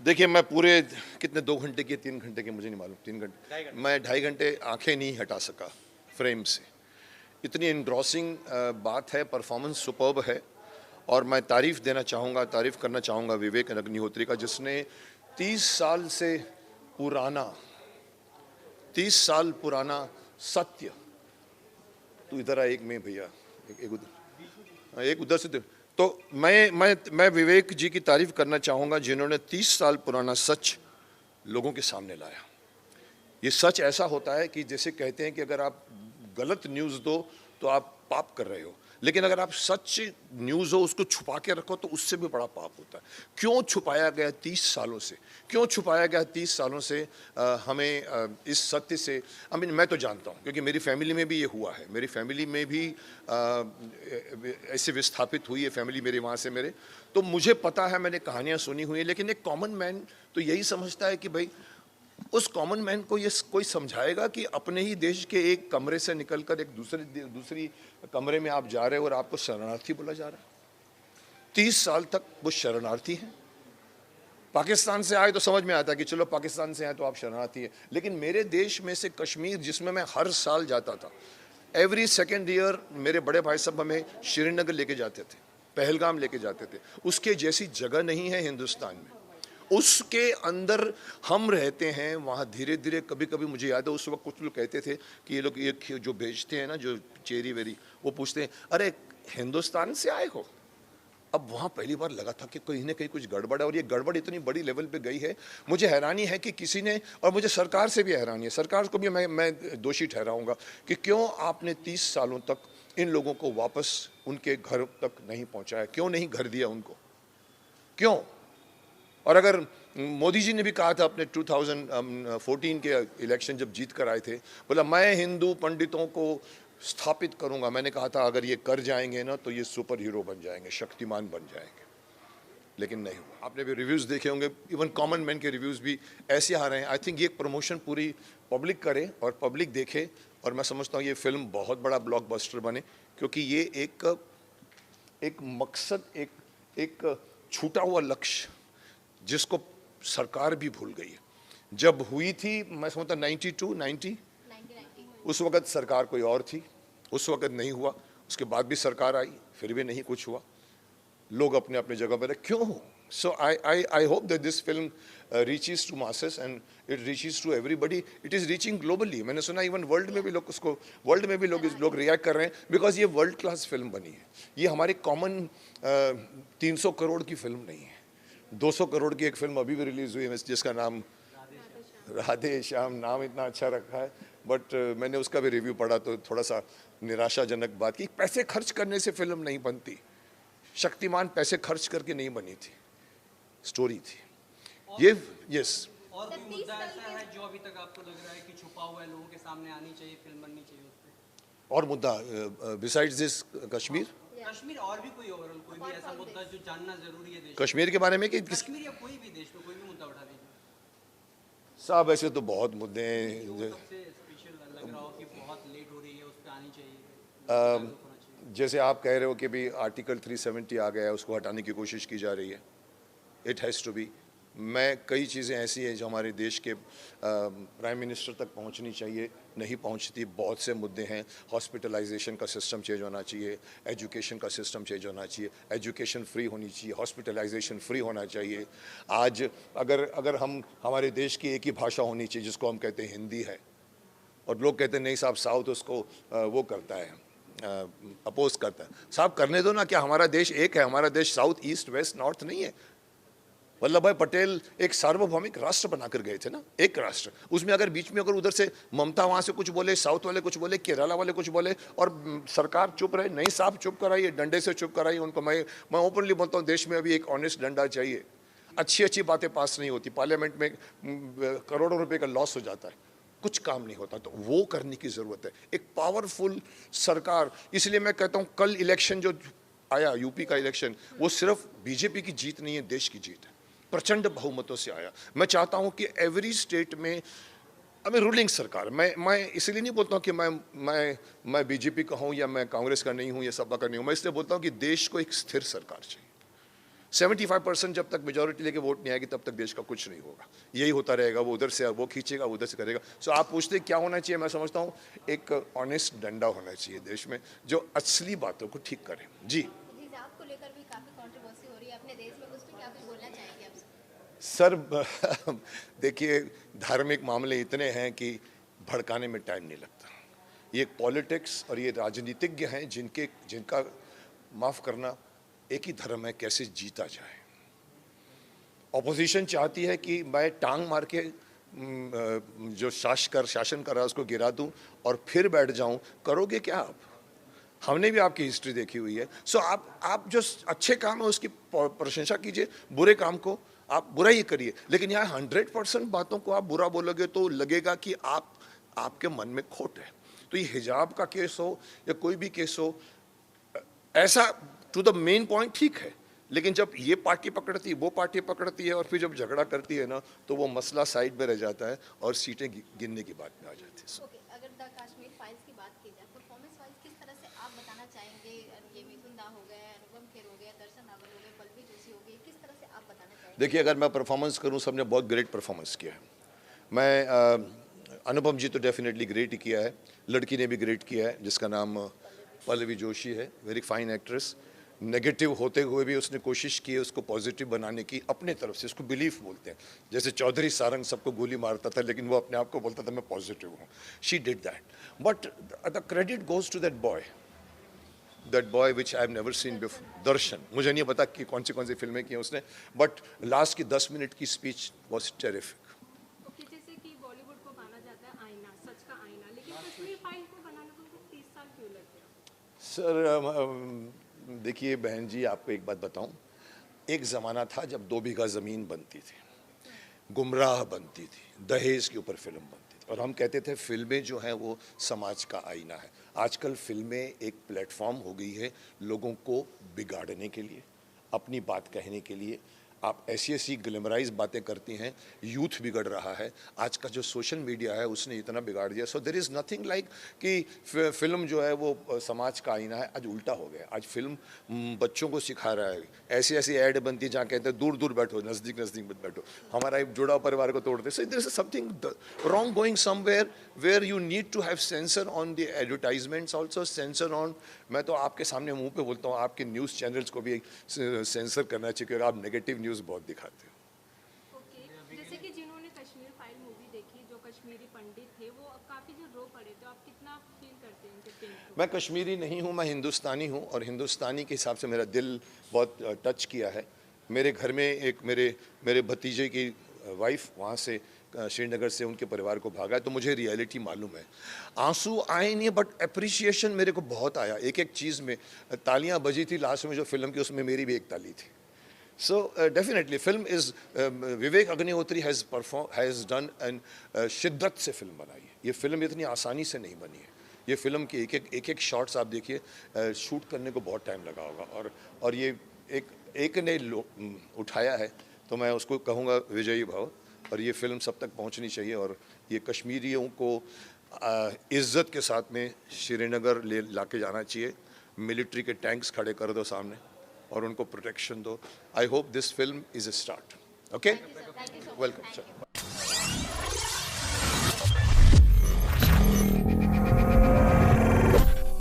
देखिए, मैं पूरे कितने 2 घंटे के 3 घंटे के मुझे नहीं मालूम, 3 घंटे, मैं 2.5 घंटे आंखें नहीं हटा सका फ्रेम से। इतनी एनग्रॉसिंग बात है, परफॉर्मेंस सुपर्ब है। और मैं तारीफ़ देना चाहूँगा, तारीफ़ करना चाहूँगा विवेक अग्निहोत्री का, जिसने 30 साल से पुराना 30 साल पुराना सत्य, तू इधर आ, एक में भैया, एक उधर, एक उधर से तो मैं विवेक जी की तारीफ करना चाहूँगा, जिन्होंने 30 साल पुराना सच लोगों के सामने लाया। ये सच ऐसा होता है कि जैसे कहते हैं कि अगर आप गलत न्यूज़ दो तो आप पाप कर रहे हो, लेकिन अगर आप सच न्यूज़ हो उसको छुपा के रखो तो उससे भी बड़ा पाप होता है। क्यों छुपाया गया 30 सालों से, क्यों छुपाया गया 30 सालों से हमें इस सत्य से? मैं तो जानता हूँ क्योंकि मेरी फैमिली में भी ये हुआ है, मेरी फैमिली में भी ऐसे विस्थापित हुई है फैमिली मेरी वहाँ से मेरे, तो मुझे पता है, मैंने कहानियाँ सुनी हुई है। लेकिन एक कॉमन मैन तो यही समझता है कि भाई उस कॉमन मैन को ये कोई समझाएगा कि अपने ही देश के एक कमरे से निकलकर एक दूसरी कमरे में आप जा रहे हो और आपको शरणार्थी बोला जा रहा है। 30 साल तक वो शरणार्थी हैं। पाकिस्तान से आए तो समझ में आता कि चलो पाकिस्तान से आए तो आप शरणार्थी हैं, लेकिन मेरे देश में से कश्मीर, जिसमें मैं हर साल जाता था, एवरी सेकेंड ईयर मेरे बड़े भाई साहब हमें श्रीनगर लेके जाते थे, पहलगाम लेके जाते थे। उसके जैसी जगह नहीं है हिंदुस्तान में, उसके अंदर हम रहते हैं। वहाँ धीरे धीरे, कभी कभी मुझे याद है उस वक्त कुछ लोग कहते थे कि ये लोग ये जो बेचते हैं ना, जो चेरी वेरी, वो पूछते हैं अरे हिंदुस्तान से आए हो? अब वहाँ पहली बार लगा था कि कहीं ना कहीं कुछ गड़बड़ है, और ये गड़बड़ इतनी बड़ी लेवल पे गई है। मुझे हैरानी है कि किसी ने, और मुझे सरकार से भी हैरानी है, सरकार को भी मैं दोषी ठहराऊंगा कि क्यों आपने 30 सालों तक इन लोगों को वापस उनके घर तक नहीं पहुँचाया, क्यों नहीं घर दिया उनको, क्यों? और अगर मोदी जी ने भी कहा था अपने 2014 के इलेक्शन जब जीत कर आए थे, बोला मैं हिंदू पंडितों को स्थापित करूंगा। मैंने कहा था अगर ये कर जाएंगे ना तो ये सुपर हीरो बन जाएंगे, शक्तिमान बन जाएंगे, लेकिन नहीं हुआ। आपने भी रिव्यूज़ देखे होंगे, इवन कॉमन मैन के रिव्यूज़ भी ऐसे आ रहे हैं। आई थिंक ये एक प्रमोशन पूरी पब्लिक करे और पब्लिक देखे, और मैं समझता हूँ ये फिल्म बहुत बड़ा ब्लॉकबस्टर बने, क्योंकि ये एक मकसद, एक छूटा हुआ लक्ष्य जिसको सरकार भी भूल गई है। जब हुई थी, मैं समझता 90 उस वक़्त सरकार कोई और थी, उस वक़्त नहीं हुआ। उसके बाद भी सरकार आई, फिर भी नहीं कुछ हुआ। लोग अपने अपने जगह पर रहे, क्यों? So I hope that this film reaches to masses and it reaches to everybody. It is reaching globally. मैंने सुना इवन वर्ल्ड में भी लोग रिएक्ट कर रहे हैं, बिकॉज ये वर्ल्ड क्लास फिल्म बनी है। ये हमारे कॉमन 300 करोड़ की फिल्म नहीं है। 200 करोड़ की एक फिल्म अभी भी रिलीज़ हुई है जिसका नाम राधे श्याम, नाम इतना अच्छा रखा है, बट मैंने उसका भी रिव्यू पढ़ा तो थोड़ा सा निराशाजनक बात की। पैसे खर्च करने से फिल्म नहीं बनती। शक्तिमान पैसे खर्च करके नहीं बनी थी, स्टोरी थी ये। यस, और कोई मुद्दा ऐसा है जो अभी तक आपको लग रहा है कि छुपा हुआ है, लोगों के सामने आनी चाहिए, फिल्म बननी चाहिए उस पे? और मुद्दा बिसाइड्स दिस कश्मीर, कश्मीर और भी कोई ओवरऑल कोई भी ऐसा मुद्दा जो जानना जरूरी है देश कश्मीर के बारे में कि कश्मीर या कोई भी देश में कोई भी मुद्दा उठा लीजिए साहब। ऐसे तो बहुत मुद्दे हैं सबसे स्पेशल लग रहा हो कि बहुत लेट हो रही है, उस पर आनी चाहिए। जैसे आप कह रहे हो कि भी आर्टिकल 370 आ गया है, उसको हटाने की कोशिश की जा रही है। It has to be. मैं कई चीज़ें ऐसी हैं जो हमारे देश के प्राइम मिनिस्टर तक पहुंचनी चाहिए, नहीं पहुंचती। बहुत से मुद्दे हैं। हॉस्पिटलाइजेशन का सिस्टम चेंज होना चाहिए, एजुकेशन का सिस्टम चेंज होना चाहिए, एजुकेशन फ्री होनी चाहिए, हॉस्पिटलाइजेशन फ्री होना चाहिए। आज अगर हम, हमारे देश की एक ही भाषा होनी चाहिए जिसको हम कहते हैं हिंदी है, और लोग कहते हैं नहीं साहब साउथ उसको वो करता है, अपोज करता है। साहब करने दो ना, क्या हमारा देश एक है? हमारा देश साउथ ईस्ट वेस्ट नॉर्थ नहीं है। वल्लभ भाई पटेल एक सार्वभौमिक राष्ट्र बनाकर गए थे ना, एक राष्ट्र। उसमें अगर बीच में अगर उधर से ममता वहाँ से कुछ बोले, साउथ वाले कुछ बोले, केरला वाले कुछ बोले, और सरकार चुप रहे, नहीं साहब चुप कराइए, डंडे से चुप कराइए उनको। मैं ओपनली बोलता हूँ, देश में अभी एक ऑनेस्ट डंडा चाहिए। अच्छी बातें पास नहीं होती, पार्लियामेंट में करोड़ों रुपये का लॉस हो जाता है, कुछ काम नहीं होता। तो वो करने की ज़रूरत है, एक पावरफुल सरकार। इसलिए मैं कहता हूँ कल इलेक्शन जो आया, यूपी का इलेक्शन, वो सिर्फ बीजेपी की जीत नहीं है, देश की जीत है। प्रचंड बहुमतों से आया। मैं चाहता हूं कि एवरी स्टेट में हमें रूलिंग सरकार, मैं इसलिए नहीं बोलता हूं कि मैं बीजेपी का हूं या मैं कांग्रेस का नहीं हूं या सपा का नहीं हूं। मैं इसलिए बोलता हूं कि देश को एक स्थिर सरकार चाहिए। 75% जब तक मेजोरिटी लेके वोट नहीं आएगी तब तक देश का कुछ नहीं होगा। यही होता रहेगा, वो उधर से वो खींचेगा, वो उधर से करेगा। सो आप पूछते क्या होना चाहिए, मैं समझता हूँ एक ऑनेस्ट डंडा होना चाहिए देश में जो असली बातों को ठीक करे। जी हिजाब को लेकर भी काफी कंट्रोवर्सी हो रही है अपने देश में, उस पर क्या कुछ बोलना चाहेंगे आप? सर देखिए, धार्मिक मामले इतने हैं कि भड़काने में टाइम नहीं लगता। ये पॉलिटिक्स और ये राजनीतिज्ञ हैं जिनका माफ़ करना एक ही धर्म है, कैसे जीता जाए। ऑपोजिशन चाहती है कि मैं टांग मार के जो शासन कर रहा है उसको गिरा दूं और फिर बैठ जाऊं। करोगे क्या आप? हमने भी आपकी हिस्ट्री देखी हुई है। सो आप जो अच्छे काम है उसकी प्रशंसा कीजिए, बुरे काम को आप बुरा ही करिए। लेकिन यहाँ 100% बातों को आप बुरा बोलोगे तो लगेगा कि आपके मन में खोट है। तो ये हिजाब का केस हो या कोई भी केस हो, ऐसा टू द मेन पॉइंट ठीक है, लेकिन जब ये पार्टी पकड़ती है, वो पार्टी पकड़ती है और फिर जब झगड़ा करती है ना, तो वो मसला साइड में रह जाता है और सीटें गिनने की बात में आ जाती है। ओके, अगर द कश्मीर फाइल्स की बात की जाए, परफॉर्मेंस वाइज किस तरह से आप बताना चाहेंगे? ये मिथुन दा हो गए, अनुपम खेर हो गए, दर्शन रावल हो गए, पल्लवी जोशी हो गई, किस तरह से आप बताना चाहेंगे? देखिए, अगर मैं परफॉर्मेंस करूं, सबने बहुत ग्रेट परफॉर्मेंस किया है। मैं अनुपम जी तो डेफिनेटली ग्रेट ही किया है, लड़की ने भी ग्रेट किया है जिसका नाम पल्लवी जोशी है, वेरी फाइन एक्ट्रेस। नेगेटिव होते हुए भी उसने कोशिश की है उसको पॉजिटिव बनाने की अपने तरफ से। इसको बिलीफ बोलते हैं। जैसे चौधरी सारंग सबको गोली मारता था लेकिन वो अपने आप को बोलता था मैं पॉजिटिव हूँ। She did that, but the credit goes to that boy which I have never seen before, Darshan. मुझे नहीं पता कि कौन सी फिल्में की हैं उसने, बट लास्ट की 10 मिनट की स्पीच वॉज टेरिफिक। ओके, जैसे कि बॉलीवुड को माना जाता है आईना, सच का आईना, लेकिन कश्मीर फाइल को बनाने को उनको 30 साल क्यों लग गया? सर देखिए बहन जी, आपको एक बात बताऊं, एक ज़माना था जब 2 बीघा ज़मीन बनती थी, गुमराह बनती थी, दहेज के ऊपर फिल्म बनती थी और हम कहते थे फिल्में जो हैं वो समाज का आईना है। आजकल फिल्में एक प्लेटफॉर्म हो गई है लोगों को बिगाड़ने के लिए, अपनी बात कहने के लिए। आप ऐसी ग्लैमराइज बातें करती हैं, यूथ बिगड़ रहा है। आज का जो सोशल मीडिया है उसने इतना बिगाड़ दिया। So there is nothing like कि फिल्म जो है वो समाज का आईना है। आज उल्टा हो गया। आज फिल्म बच्चों को सिखा रहा है। ऐसी ऐड बनती है जहाँ कहते हैं दूर दूर बैठो, नज़दीक मत बैठो, हमारा एक जुड़ा परिवार को तोड़ते। So there is something wrong going somewhere where you need to have censor on the advertisements also, censor on. मैं तो आपके सामने मुंह पे बोलता हूँ, आपके न्यूज़ चैनल्स को भी सेंसर करना चाहिए क्योंकि आप नेगेटिव न्यूज़ बहुत दिखाते हो। ओके, जैसे कि जिन्होंने कश्मीर फाइल मूवी देखी, जो कश्मीरी पंडित थे, वो काफी जो रो पड़े थे, आप कितना फील करते हैं उनके पेन को? मैं कश्मीरी नहीं हूँ, मैं हिंदुस्तानी हूँ और हिंदुस्तानी के हिसाब से मेरा दिल बहुत टच किया है। मेरे घर में एक मेरे भतीजे की वाइफ वहाँ से श्रीनगर से उनके परिवार को भागा है, तो मुझे रियलिटी मालूम है। आंसू आए नहीं बट अप्रिसिएशन मेरे को बहुत आया। एक चीज़ में तालियां बजी थी लास्ट में जो फिल्म की, उसमें मेरी भी एक ताली थी। So definitely film is Vivek Agnihotri has done and शिद्दत से फिल्म बनाई है। ये फिल्म इतनी आसानी से नहीं बनी है। ये फिल्म के एक शॉट्स आप देखिए, शूट करने को बहुत टाइम लगा होगा और ये एक ने उठाया है, तो मैं उसको कहूँगा विजयी भव। और ये फिल्म सब तक पहुँचनी चाहिए और ये कश्मीरियों को इज़्ज़त के साथ में श्रीनगर ला के जाना चाहिए। मिलिट्री के टैंक्स खड़े कर दो सामने और उनको प्रोटेक्शन दो। I hope this film is a start. Okay, thank you so much. Welcome sir.